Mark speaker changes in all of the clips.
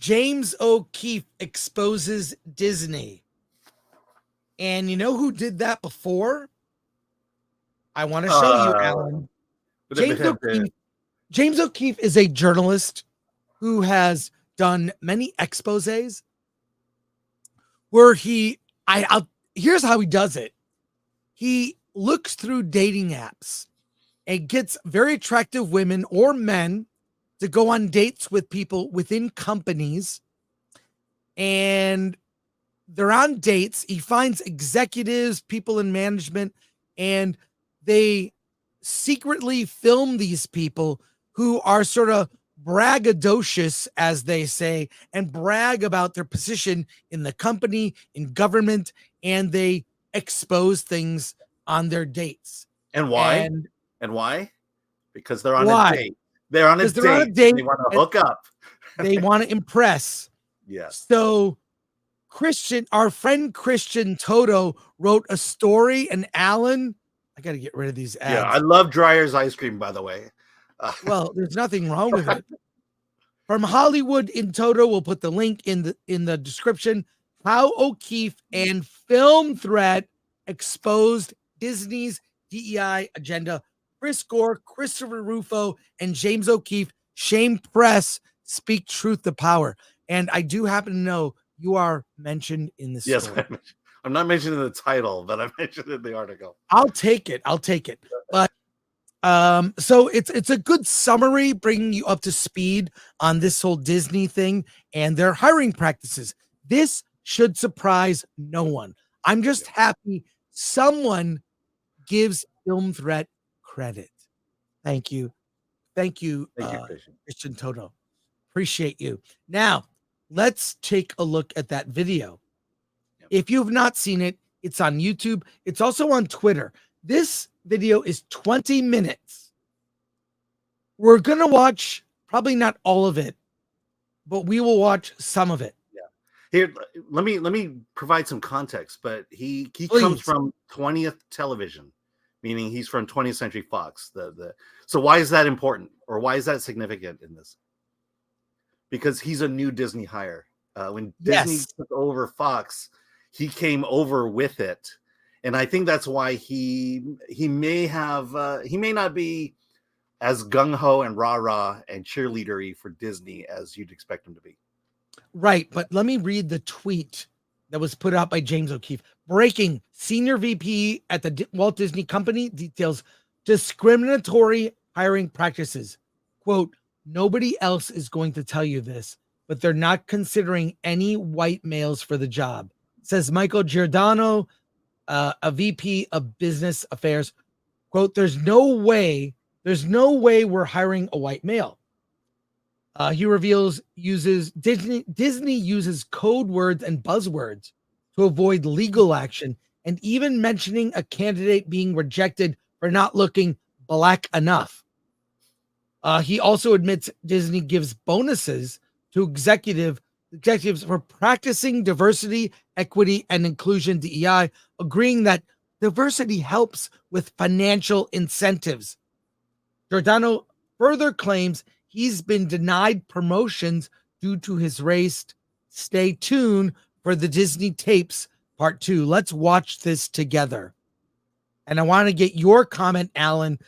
Speaker 1: James O'Keefe exposes Disney. And you know who did that before? I want to show you, Alan. James O'Keefe is a journalist who has done many exposés where here's how he does it. He looks through dating apps and gets very attractive women or men to go on dates with people within companies. And they're on dates. He finds executives, people in management, and they secretly film these people who are sort of braggadocious, as they say, and brag about their position in the company, in government, and they expose things on their dates.
Speaker 2: And why? And why? Because they're on a date. They're on a date. They want to hook up.
Speaker 1: They want to impress.
Speaker 2: Yes.
Speaker 1: So our friend Christian Toto wrote a story, and Alan, I got to get rid of these ads.
Speaker 2: Yeah, I love Dreyer's ice cream, by the way.
Speaker 1: Well, there's nothing wrong with it. From Hollywood in Toto, we'll put the link in the description. How O'Keefe and Film Threat exposed Disney's DEI agenda. Chris Gore, Christopher Rufo, and James O'Keefe shame press, speak truth to power. And I do happen to know you are mentioned in the story.
Speaker 2: Yes, I'm not mentioned in the title, but I mentioned in the article.
Speaker 1: I'll take it. But so it's a good summary, bringing you up to speed on this whole Disney thing and their hiring practices. This should surprise no one. I'm just happy someone gives Film Threat credit. Thank you, Christian Toto. Appreciate you. Now, let's take a look at that video. Yep. If you've not seen it, it's on YouTube. It's also on Twitter. This video is 20 minutes. We're going to watch probably not all of it, but we will watch some of it.
Speaker 2: Yeah. Here, let me provide some context, but he comes from 20th Television, meaning he's from 20th Century Fox. So why is that important, or why is that significant in this? Because he's a new Disney hire. When Disney took over Fox, he came over with it, and I think that's why he may not be as gung ho and rah rah and cheerleadery for Disney as you'd expect him to be.
Speaker 1: Right, but let me read the tweet that was put out by James O'Keefe. Breaking: senior VP at the Walt Disney Company details discriminatory hiring practices. Quote, nobody else is going to tell you this, but they're not considering any white males for the job, says Michael Giordano, a VP of Business Affairs. Quote, there's no way we're hiring a white male. He reveals Disney uses code words and buzzwords to avoid legal action, and even mentioning a candidate being rejected for not looking black enough. He also admits Disney gives bonuses to executives for practicing diversity, equity, and inclusion DEI, agreeing that diversity helps with financial incentives. Giordano further claims he's been denied promotions due to his race. Stay tuned for the Disney Tapes Part 2. Let's watch this together. And I want to get your comment, Alan.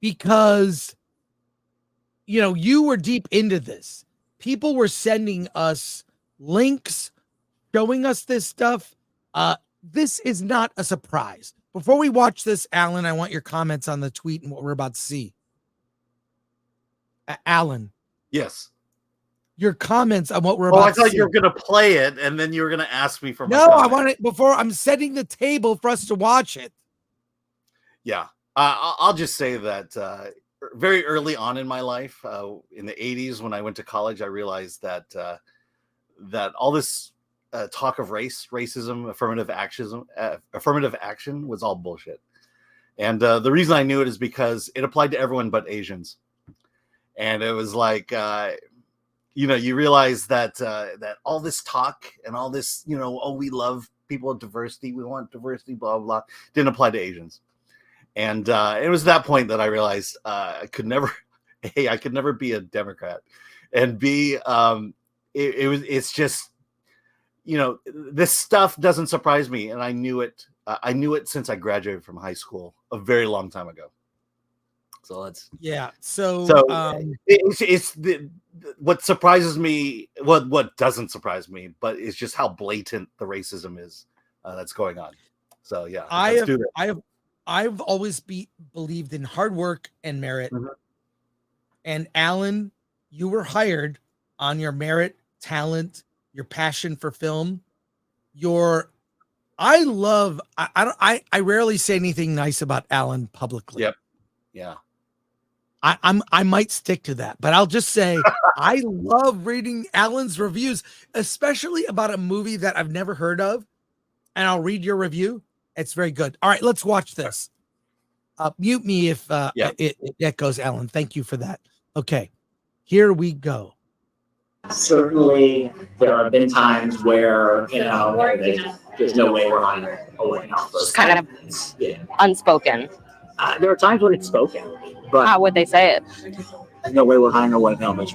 Speaker 1: Because, you were deep into this. People were sending us links, showing us this stuff. This is not a surprise. Before we watch this, Alan, I want your comments on the tweet and what we're about to see. Alan.
Speaker 2: Yes.
Speaker 1: Your comments on what we're about to see.
Speaker 2: I thought you were going to play it, and then you were going to ask me for my
Speaker 1: comment. I want it before I'm setting the table for us to watch it.
Speaker 2: Yeah. I'll just say that very early on in my life, in the 80s, when I went to college, I realized that all this talk of racism, affirmative action was all bullshit. And the reason I knew it is because it applied to everyone but Asians. And it was like, you realize that all this talk and all this, we love people with diversity, we want diversity, blah, blah, blah, didn't apply to Asians. And it was that point that I realized I could never A, I could never be a Democrat, and B, it's just, this stuff doesn't surprise me, and I knew it. I knew it since I graduated from high school a very long time ago. So let's.
Speaker 1: Yeah.
Speaker 2: It's what surprises me. What doesn't surprise me, but it's just how blatant the racism is that's going on. So yeah,
Speaker 1: I've always believed in hard work and merit.
Speaker 2: Mhm.
Speaker 1: And Alan, you were hired on your merit, talent, your passion for film. I rarely say anything nice about Alan publicly.
Speaker 2: Yep. Yeah.
Speaker 1: I might stick to that, but I'll just say I love reading Alan's reviews, especially about a movie that I've never heard of. And I'll read your review. It's very good. All right, let's watch this. Mute me if it echoes, Alan. Thank you for that. Okay, here we go.
Speaker 3: Certainly, there have been times where, there's no way we're on a white house.
Speaker 4: It's kind of unspoken.
Speaker 3: There are times when it's spoken, but
Speaker 4: How would they say it?
Speaker 3: there's no way we're hiring a white helmet.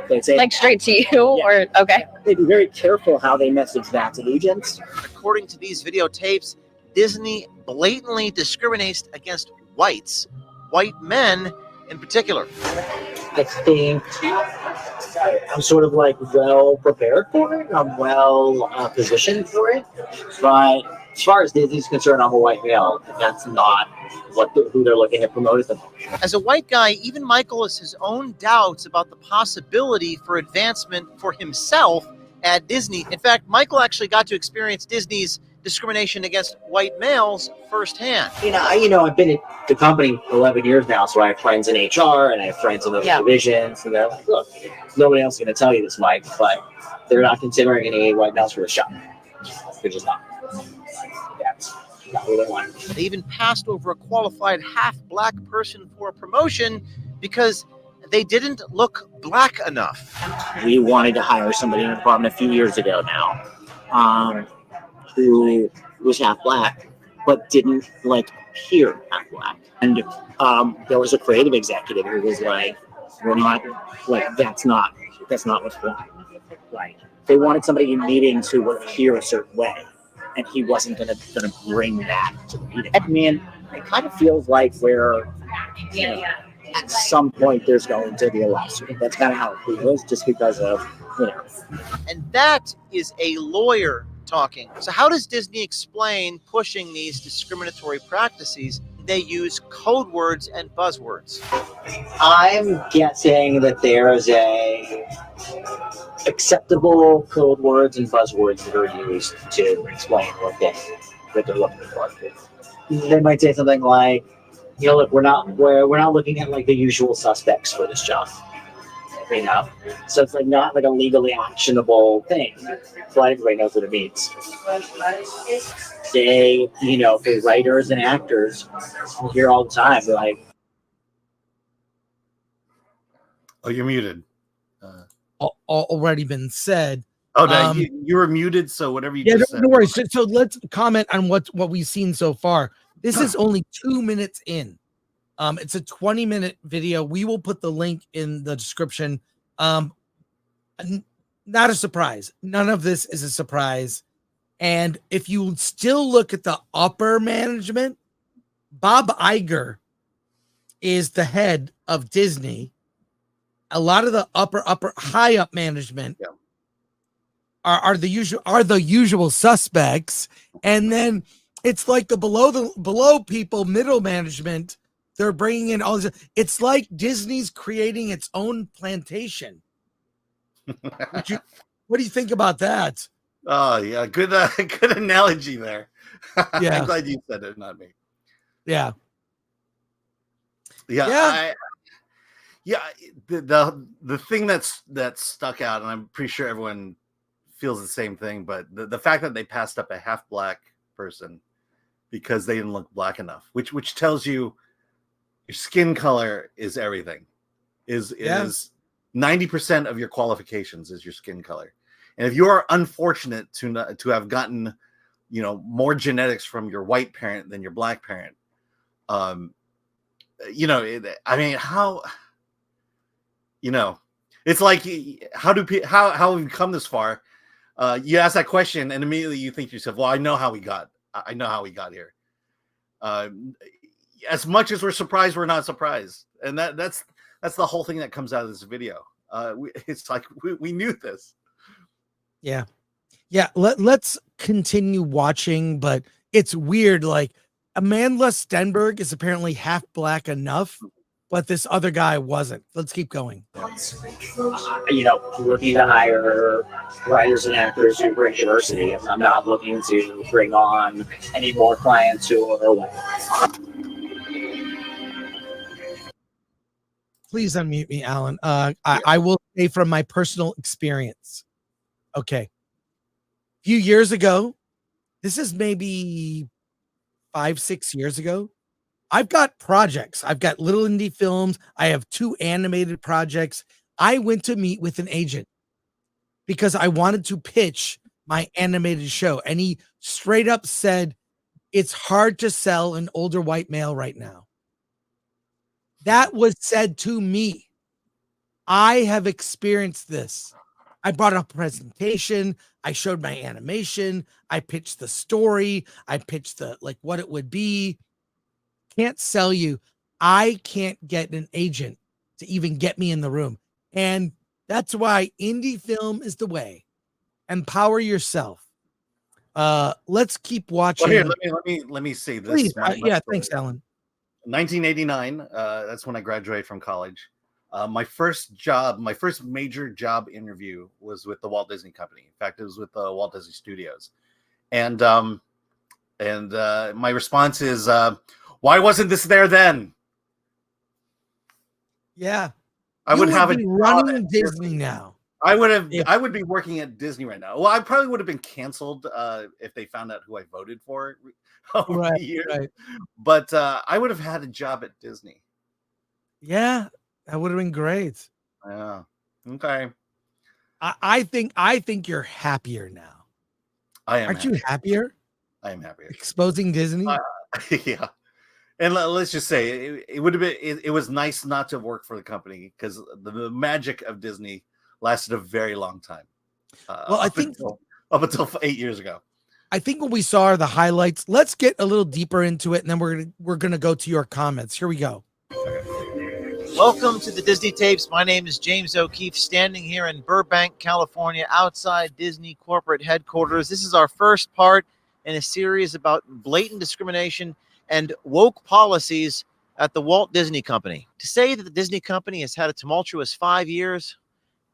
Speaker 3: They say
Speaker 4: Like straight to you, or okay?
Speaker 3: they'd be very careful how they message that to agents.
Speaker 5: According to these videotapes, Disney blatantly discriminates against whites, white men in particular.
Speaker 3: I think I'm sort of like well prepared for it. I'm well positioned for it. But as far as Disney's concerned, I'm a white male. That's not who they're looking at promote at the moment.
Speaker 5: As a white guy, even Michael has his own doubts about the possibility for advancement for himself at Disney. In fact, Michael actually got to experience Disney's discrimination against white males firsthand.
Speaker 3: I've been at the company 11 years now, so I have friends in HR and I have friends in those divisions, and they're like, look, nobody else is going to tell you this, Mike, but they're not considering any white males for the shop. They're just not. That's not who they want.
Speaker 5: They even passed over a qualified half-black person for a promotion because they didn't look black enough.
Speaker 3: We wanted to hire somebody in the department a few years ago now, who was half black, but didn't appear half black. And there was a creative executive who was like, "We're not that's not what's going on." Like they wanted somebody in meetings who would appear a certain way, and he wasn't gonna bring that to the meeting. I mean, it kind of feels like we're at some point there's going to be a lawsuit. That's kind of how it feels, just because of
Speaker 5: And that is a lawyer talking. So how does Disney explain pushing these discriminatory practices? They use code words and buzzwords.
Speaker 3: I'm guessing that there's a acceptable code words and buzzwords that are used to explain what they're looking for. They might say something like, look, we're not looking at the usual suspects for this job. So it's not a legally actionable thing, but everybody knows what it means. They, for writers and actors, you hear all the time, they're like,
Speaker 2: Oh, you're muted.
Speaker 1: Already been said.
Speaker 2: Oh, no, you were muted. So whatever you just said.
Speaker 1: No worries. So let's comment on what we've seen so far. This is only 2 minutes in. It's a 20-minute video. We will put the link in the description. Not a surprise. None of this is a surprise. And if you still look at the upper management, Bob Iger is the head of Disney. A lot of the high up management are the usual suspects, and then it's like the below people, middle management. They're bringing in all this. It's like Disney's creating its own plantation. What do you think about that?
Speaker 2: Oh yeah, good analogy there.
Speaker 1: Yeah.
Speaker 2: I'm glad you said it, not me.
Speaker 1: Yeah.
Speaker 2: The thing that stuck out, and I'm pretty sure everyone feels the same thing, but the fact that they passed up a half black person because they didn't look black enough, which tells you your skin color is everything. Is 90% of your qualifications is your skin color. And if you are unfortunate to have gotten, more genetics from your white parent than your black parent, you know, I mean, how, you know, it's like, how have we come this far? You ask that question and immediately you think to yourself, well, I know how we got here. As much as we're surprised, we're not surprised. And that's the whole thing that comes out of this video. It's like, we knew this.
Speaker 1: Yeah. Let's continue watching, but it's weird. Like, Amanda Stenberg is apparently half black enough, but this other guy wasn't. Let's keep going.
Speaker 3: Looking to hire writers and actors who bring diversity. I'm not looking to bring on any more clients who are
Speaker 1: Please unmute me, Alan. I will say from my personal experience. Okay. A few years ago, this is maybe 5-6 years ago. I've got projects. I've got little indie films. I have 2 animated projects. I went to meet with an agent because I wanted to pitch my animated show. And he straight up said, it's hard to sell an older white male right now. That was said to me. I have experienced this. I brought up a presentation. I showed my animation. I pitched the story. I pitched what it would be. Can't sell you. I can't get an agent to even get me in the room. And that's why indie film is the way. Empower yourself. Let's keep watching.
Speaker 2: Well, here, let me say this.
Speaker 1: Please. Thanks, Alan.
Speaker 2: 1989. That's when I graduated from college. My first major job interview was with the Walt Disney Company. In fact, it was with the Walt Disney Studios. And my response is, why wasn't this there then?
Speaker 1: Yeah.
Speaker 2: I would have
Speaker 1: been running Disney now.
Speaker 2: I would be working at Disney right now. Well, I probably would have been canceled if they found out who I voted for over the years. Right. But I would have had a job at Disney.
Speaker 1: Yeah, that would have been great.
Speaker 2: Yeah. Okay.
Speaker 1: I think you're happier now.
Speaker 2: I am.
Speaker 1: Aren't you happier?
Speaker 2: I am happier.
Speaker 1: Exposing Disney?
Speaker 2: Yeah. And let's just say it would have been. It was nice not to work for the company because the magic of Disney lasted a very long time.
Speaker 1: Well, I think
Speaker 2: up until 8 years ago.
Speaker 1: I think what we saw are the highlights. Let's get a little deeper into it, and then we're gonna go to your comments. Here we go.
Speaker 5: Welcome to the Disney Tapes. My name is James O'Keefe, standing here in Burbank, California, outside Disney corporate headquarters. This is our first part in a series about blatant discrimination and woke policies at the Walt Disney Company. To say that the Disney Company has had a tumultuous 5 years,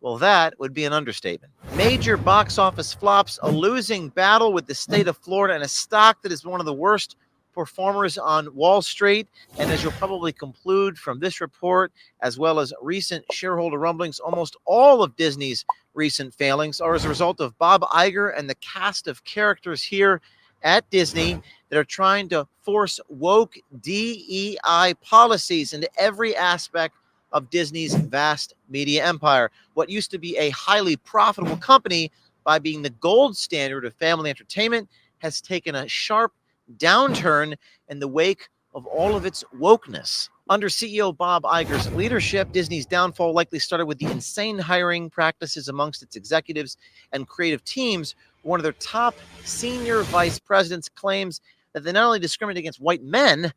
Speaker 5: well, that would be an understatement. Major box office flops, a losing battle with the state of Florida, and a stock that is one of the worst performers on Wall Street. And as you'll probably conclude from this report, as well as recent shareholder rumblings, almost all of Disney's recent failings are as a result of Bob Iger and the cast of characters here at Disney that are trying to force woke DEI policies into every aspect of Disney's vast media empire. What used to be a highly profitable company by being the gold standard of family entertainment has taken a sharp downturn in the wake of all of its wokeness. Under CEO Bob Iger's leadership, Disney's downfall likely started with the insane hiring practices amongst its executives and creative teams. One of their top senior vice presidents claims that they not only discriminate against white men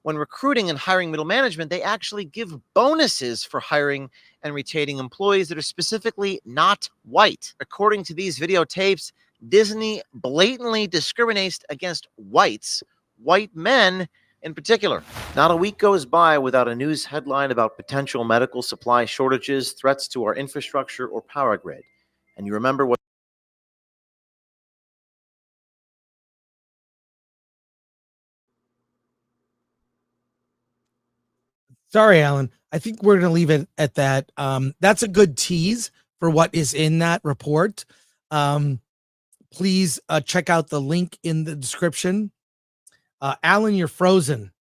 Speaker 5: when recruiting and hiring middle management, they actually give bonuses for hiring and retaining employees that are specifically not white. According to these videotapes, Disney blatantly discriminates against white men in particular. Not a week goes by without a news headline about potential medical supply shortages, threats to our infrastructure, or power grid. And you remember what
Speaker 1: Sorry, Alan. I think we're going to leave it at that. That's a good tease for what is in that report. Please check out the link in the description. Alan, you're frozen.